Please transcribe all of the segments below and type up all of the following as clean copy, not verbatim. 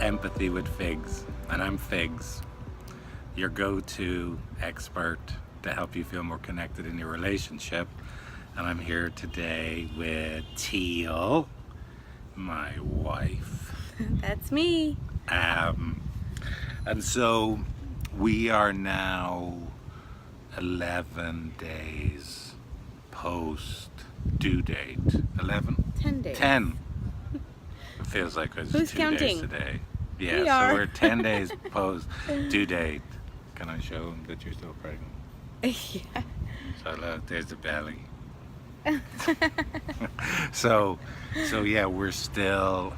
Empathy with Figs, and I'm Figs, your go-to expert to help you feel more connected in your relationship. And I'm here today with Teale, my wife. That's me. And so we are now 11 days post due date. 11? 10 days. 10. It feels like it's Who's 2 counting? days today. Yeah, We so are. we're 10 days post due date. Can I show them that you're still pregnant? Yeah. So look, there's the belly. so yeah, we're still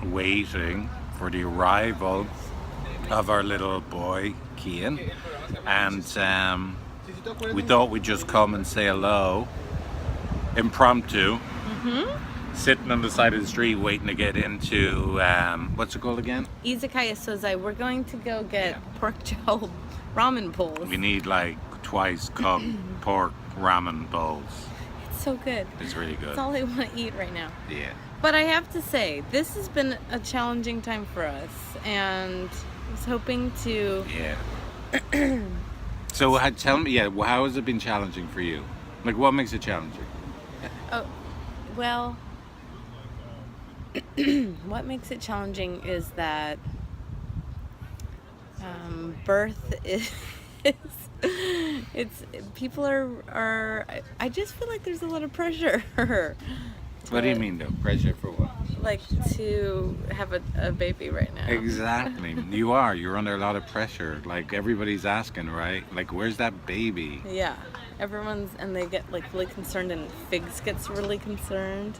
waiting for the arrival of our little boy Qian, and we thought we'd just come and say hello, impromptu. Sitting on the side of the street waiting to get into what's it called again? Izakaya Sozai. We're going to go get pork joe ramen bowls. We need like twice cooked pork ramen bowls. It's so good. It's really good. That's all I want to eat right now. Yeah. But I have to say, this has been a challenging time for us, and I was hoping to. Yeah. So tell me, how has it been challenging for you? Like, what makes it challenging? Oh, well, what makes it challenging is that birth is. It's people are. I just feel like there's a lot of pressure. What do you mean though? Pressure for what? Like to have a baby right now. Exactly. You're under a lot of pressure. Like everybody's asking, right? Like, where's that baby? Yeah, and they get like really concerned, and Figs gets really concerned.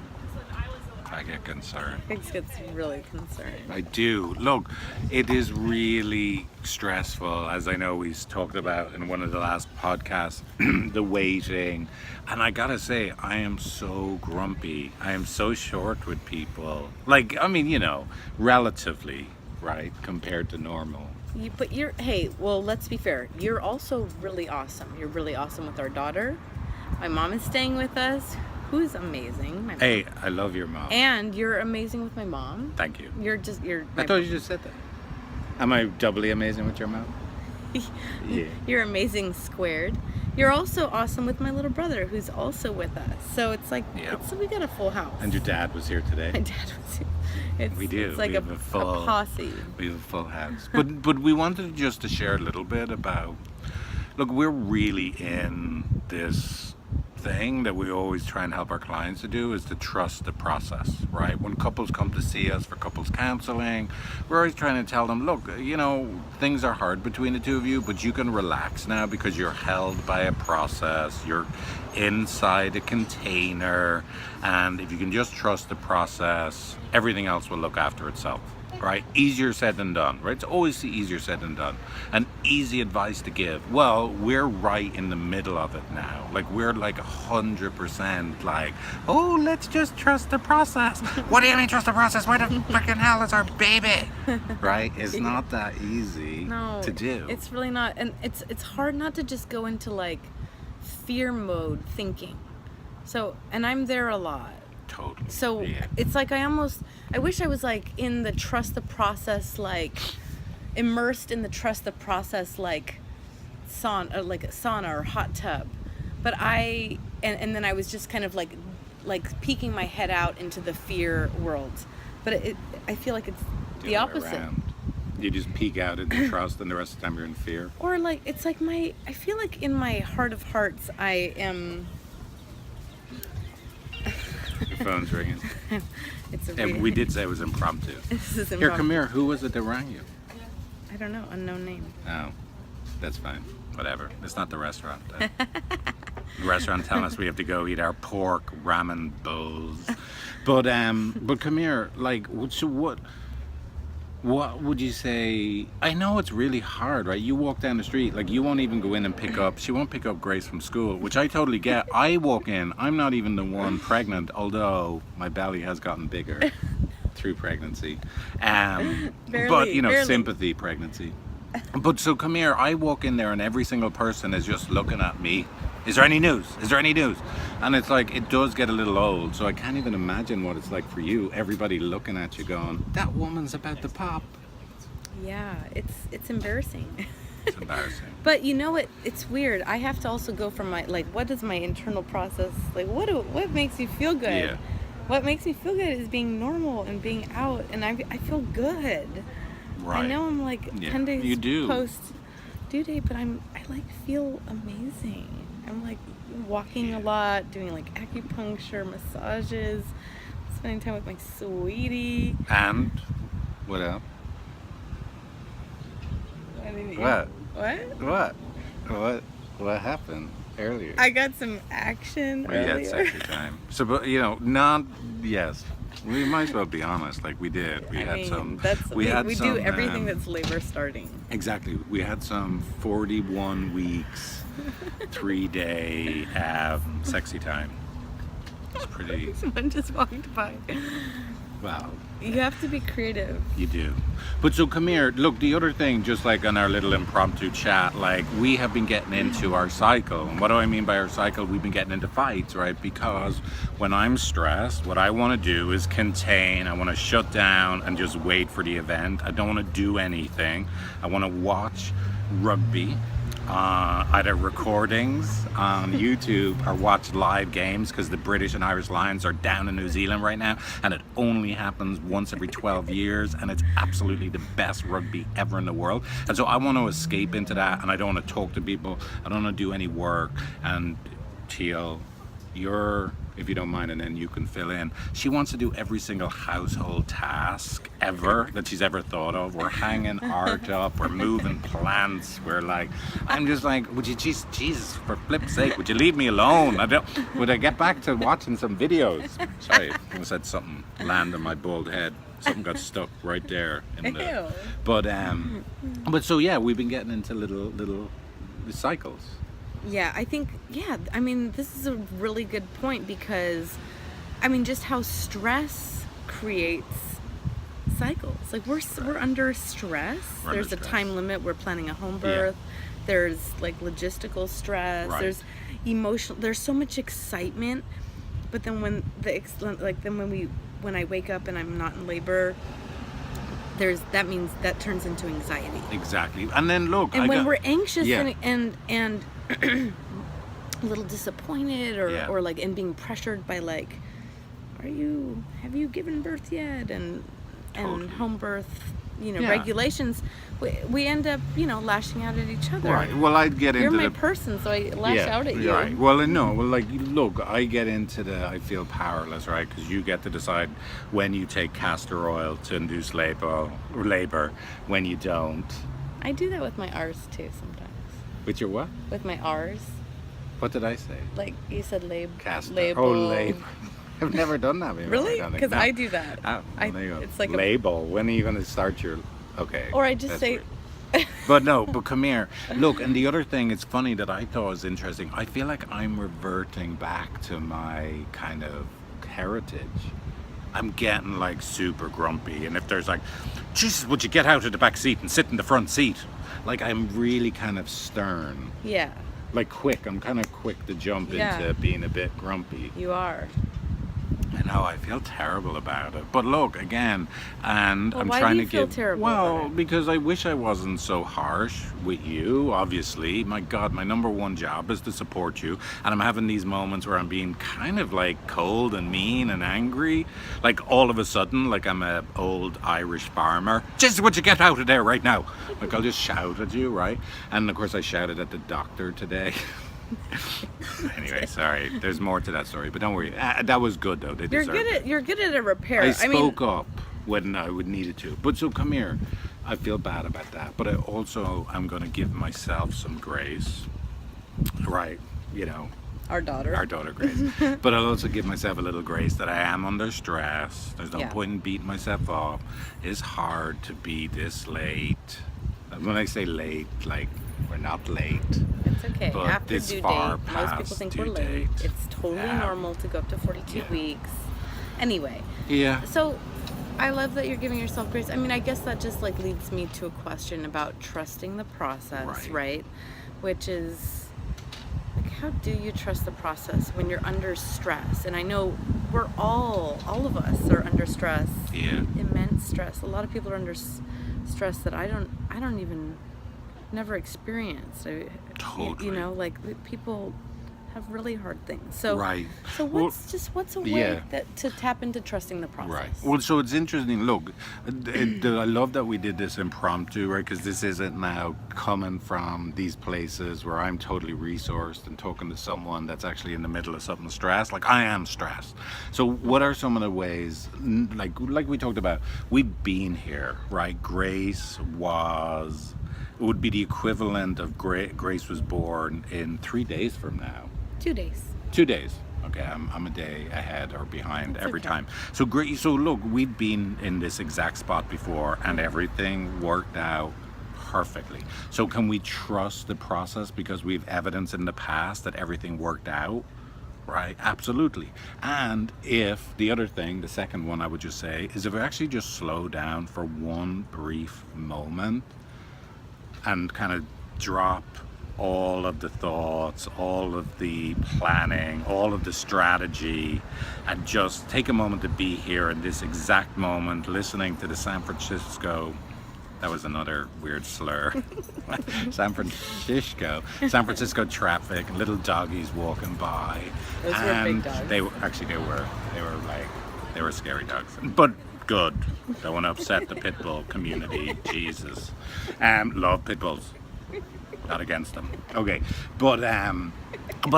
I get concerned. Figs gets really concerned. I do. Look, it is really stressful, as I know we talked about in one of the last podcasts, the waiting. And I gotta say, I am so grumpy. I am so short with people. Like, I mean, relatively, right, compared to normal. But well, let's be fair. You're also really awesome. You're really awesome with our daughter. My mom is staying with us, who's amazing. My mom. Hey, I love your mom. And you're amazing with my mom. Thank you. I thought you just said that. Am I doubly amazing with your mom? Yeah. You're amazing squared. You're also awesome with my little brother, who's also with us. So it's like, we got a full house. And your dad was here today. My dad was here. We do. It's like we have a full posse. We have a full house. But we wanted just to share a little bit about. Look, we're really in this thing that we always try and help our clients to do, is to trust the process, right? When couples come to see us for couples counseling, we're always trying to tell them, look, things are hard between the two of you, but you can relax now because you're held by a process. You're inside a container, and if you can just trust the process, everything else will look after itself. Right? Easier said than done, right? It's always easier said than done. And easy advice to give. Well, we're right in the middle of it now. Like, we're like 100% like, oh, let's just trust the process. What do you mean trust the process? Why the freaking hell is our baby? Right? It's not that easy to do. It's really not. And it's hard not to just go into like fear mode thinking. So, and I'm there a lot. Totally. So it's like I wish I was like in the trust the process, like immersed in the trust the process, like like a sauna or hot tub. But and then I was just kind of like peeking my head out into the fear world. But I feel like it's the opposite. You just peek out into trust, and the rest of the time you're in fear. Or like it's like I feel like in my heart of hearts I am. Your phone's ringing. And we did say it was impromptu. This is impromptu. Here, come here. Who was it that rang you? I don't know. Unknown name. Oh, that's fine. Whatever. It's not the restaurant. The restaurant telling us we have to go eat our pork ramen bowls. But come here. Like, so what would you say? I know it's really hard, right? You walk down the street, like you won't even go in and she won't pick up Grace from school, which I totally get. I walk in, I'm not even the one pregnant, although my belly has gotten bigger through pregnancy. Barely, but, barely. sympathy pregnancy. But so come here, I walk in there and every single person is just looking at me. Is there any news? Is there any news? And it's like, it does get a little old, so I can't even imagine what it's like for you. Everybody looking at you going, that woman's about to pop. Yeah, it's embarrassing. It's embarrassing. But you know what? It's weird. I have to also go from my, like, what is my internal process? Like, what makes me feel good? Yeah. What makes me feel good is being normal and being out, and I feel good. Right. I know I'm like Yeah, 10 days you do. post due date, but I like feel amazing. I'm like walking a lot, doing like acupuncture, massages, spending time with my sweetie. And what else? What? What happened earlier? I got some action We had earlier. sexy time. So, but yes. We might as well be honest. Like we did. We had some. We had do some, everything that's labor starting. Exactly. We had some 41 weeks, 3-day sexy time. It's pretty. Someone just walked by. Wow. You have to be creative. You do. But so come here. Look, the other thing, just like on our little impromptu chat, like we have been getting into our cycle. And what do I mean by our cycle? We've been getting into fights, right? Because when I'm stressed, what I want to do is contain. I want to shut down and just wait for the event. I don't want to do anything. I want to watch rugby. Either recordings on YouTube or watch live games, because the British and Irish Lions are down in New Zealand right now, and it only happens once every 12 years, and it's absolutely the best rugby ever in the world. And so I want to escape into that, and I don't want to talk to people, I don't want to do any work. And Teale, if you don't mind, and then you can fill in. She wants to do every single household task ever that she's ever thought of. We're hanging art up, we're moving plants, we're like, I'm just like, would you Jesus, for flip's sake, would you leave me alone? Would I get back to watching some videos? Sorry, I almost had something land on my bald head. Something got stuck right there in the. Ew. But so yeah, we've been getting into little cycles. Yeah, I think, I mean, this is a really good point, because, I mean, just how stress creates cycles. Like, we're under stress. There's a time limit. We're planning a home birth. Yeah. There's, like, logistical stress. Right. There's emotional, there's so much excitement. But then when when I wake up and I'm not in labor, that means that turns into anxiety. Exactly. And then look, and when we're anxious yeah. and a little disappointed or like, and being pressured by like, have you given birth yet? And home birth, regulations, we end up, lashing out at each other. Right. Well, I'd get into You're my person, so I lash out at you. Right. Well, no. Well, like, look, I get into I feel powerless, right? Because you get to decide when you take castor oil to induce labor, when you don't. I do that with my R's too sometimes. With your what? With my R's. What did I say? Like you said, castor. label. Oh, labor. I've never done that before. Really? Because I do that. Oh, there you go. It's like label. When are you going to start your? Okay. Or I just say. But come here. Look, and the other thing, it's funny that I thought was interesting. I feel like I'm reverting back to my kind of heritage. I'm getting like super grumpy, and if there's like, Jesus, would you get out of the back seat and sit in the front seat? Like, I'm really kind of stern. Yeah. Like quick. I'm kind of quick to jump into being a bit grumpy. You are. I know, I feel terrible about it. But look, again, and I'm why trying do you to feel give. terrible Well, about it? because I wish I wasn't so harsh with you. Obviously, my God, my number one job is to support you, and I'm having these moments where I'm being kind of like cold and mean and angry. Like all of a sudden, like I'm a old Irish farmer. Jesus, would you get out of there right now? Like I'll just shout at you, right? And of course, I shouted at the doctor today. Anyway, sorry. There's more to that story, but don't worry. That was good though. They deserved it. You're good at a repair. I spoke up when I would need it to. But so come here. I feel bad about that, but I'm going to give myself some grace. Right, Our daughter Grace. But I'll also give myself a little grace that I am under stress. There's no point in beating myself up. It's hard to be this late. When I say late, like we're not late. It's okay. But After this due far date, most past people think due we're late. date. It's totally normal to go up to 42 weeks. Anyway. Yeah. So I love that you're giving yourself grace. I mean, I guess that just like leads me to a question about trusting the process, right? Which is like, how do you trust the process when you're under stress? And I know we're all of us are under stress. Yeah. Immense stress. A lot of people are under stress that I don't even never experienced. Totally. You know, like people have really hard things. So Right. So what's a way yeah. to tap into trusting the process? Right. Well, so it's interesting. Look, I love that we did this impromptu, right? Because this isn't now coming from these places where I'm totally resourced and talking to someone that's actually in the middle of something stressed. Like I am stressed. So what are some of the ways, like we talked about, we've been here, right? Grace was, it would be the equivalent of Grace was born in 3 days from now. 2 days. 2 days. Okay, I'm a day ahead or behind That's every okay. time. So great. So look, we've been in this exact spot before, and everything worked out perfectly. So can we trust the process because we've evidence in the past that everything worked out? Right, absolutely. And if the other thing, the second one I would just say, is if we actually just slow down for one brief moment and kind of drop all of the thoughts, all of the planning, all of the strategy, and just take a moment to be here in this exact moment, listening to the San Francisco, that was another weird slur, San Francisco traffic, little doggies walking by. Those were big dogs. They were scary dogs, but good. Don't want to upset the pit bull community. Jesus, love pit bulls. Not against them. Okay, but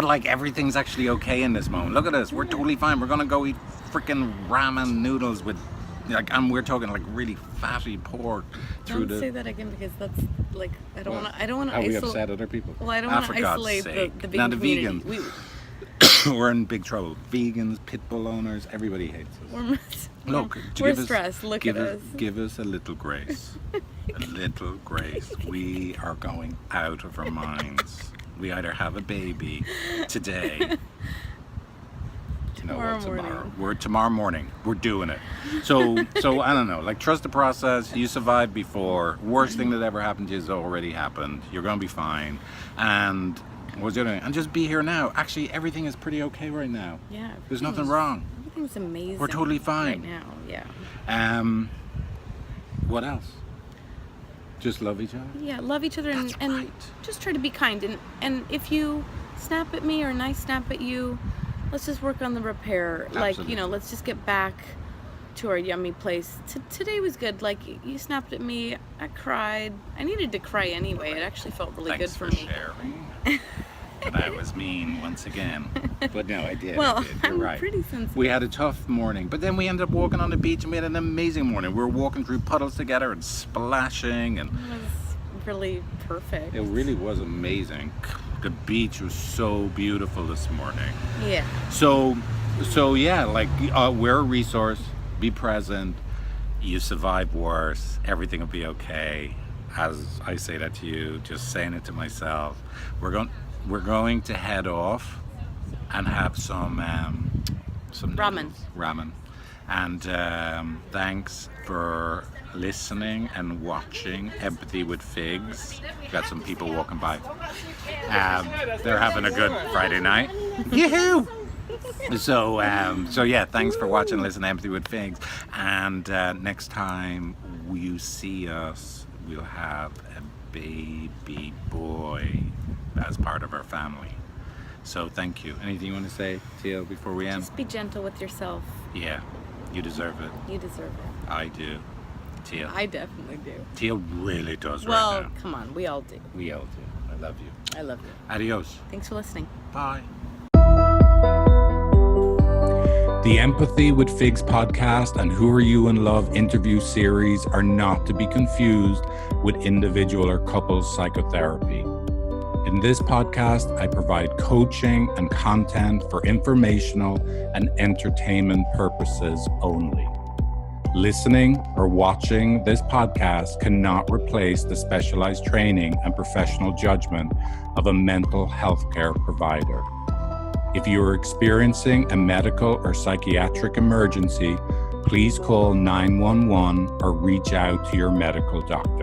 like everything's actually okay in this moment. Look at us. We're totally fine. We're gonna go eat freaking ramen noodles with, like, and we're talking like really fatty pork through Don't say that again because that's like I don't want to. How we upset other people. Well, I don't want to for God's isolate sake. the Now vegan the community. vegans. We're in big trouble. Vegans, pit bull owners, everybody hates us. Look, we're stressed. Look at us. Give us a little grace. A little grace. We are going out of our minds. We either have a baby today. Tomorrow morning. We're doing it. So I don't know. Like, trust the process. You survived before. Worst thing that ever happened to you has already happened. You're gonna be fine. And what's the other thing? And just be here now. Actually, everything is pretty okay right now. Yeah. There's nothing wrong. Everything's amazing. We're totally fine right now. Yeah. What else? Just love each other? Yeah, love each other and right. just try to be kind. And if you snap at me or I snap at you, let's just work on the repair. Absolutely. Like, you know, let's just get back to our yummy place. Today was good. Like, you snapped at me. I cried. I needed to cry anyway. It actually felt really Thanks good for me. sharing. But I was mean once again. But no, I did. Well, I did. You're I'm right. pretty sensitive. We had a tough morning, but then we ended up walking on the beach and we had an amazing morning. We were walking through puddles together and splashing, and It was really perfect. it really was amazing. The beach was so beautiful this morning. Yeah. So yeah, like, we're a resource. Be present. You survive worse. Everything will be okay. As I say that to you, just saying it to myself. We're going to head off and have some Ramen. noodles. Ramen. And thanks for listening and watching Empathy with Figs. We've got some people walking by. They're having a good Friday night. Yoo-hoo! So yeah, thanks for watching and listening to Empathy with Figs. And next time you see us, we'll have a baby boy as part of our family. So thank you. Anything you want to say, Teale, before we end? Just be gentle with yourself. Yeah, you deserve it. You deserve it. I do. Teale. I definitely do. Teale really does Well, right now. come on. We all do. We all do. I love you. I love you. Adios. Thanks for listening. Bye. The Empathy with Figs podcast and Who Are You in Love interview series are not to be confused with individual or couples psychotherapy. In this podcast, I provide coaching and content for informational and entertainment purposes only. Listening or watching this podcast cannot replace the specialized training and professional judgment of a mental health care provider. If you are experiencing a medical or psychiatric emergency, please call 911 or reach out to your medical doctor.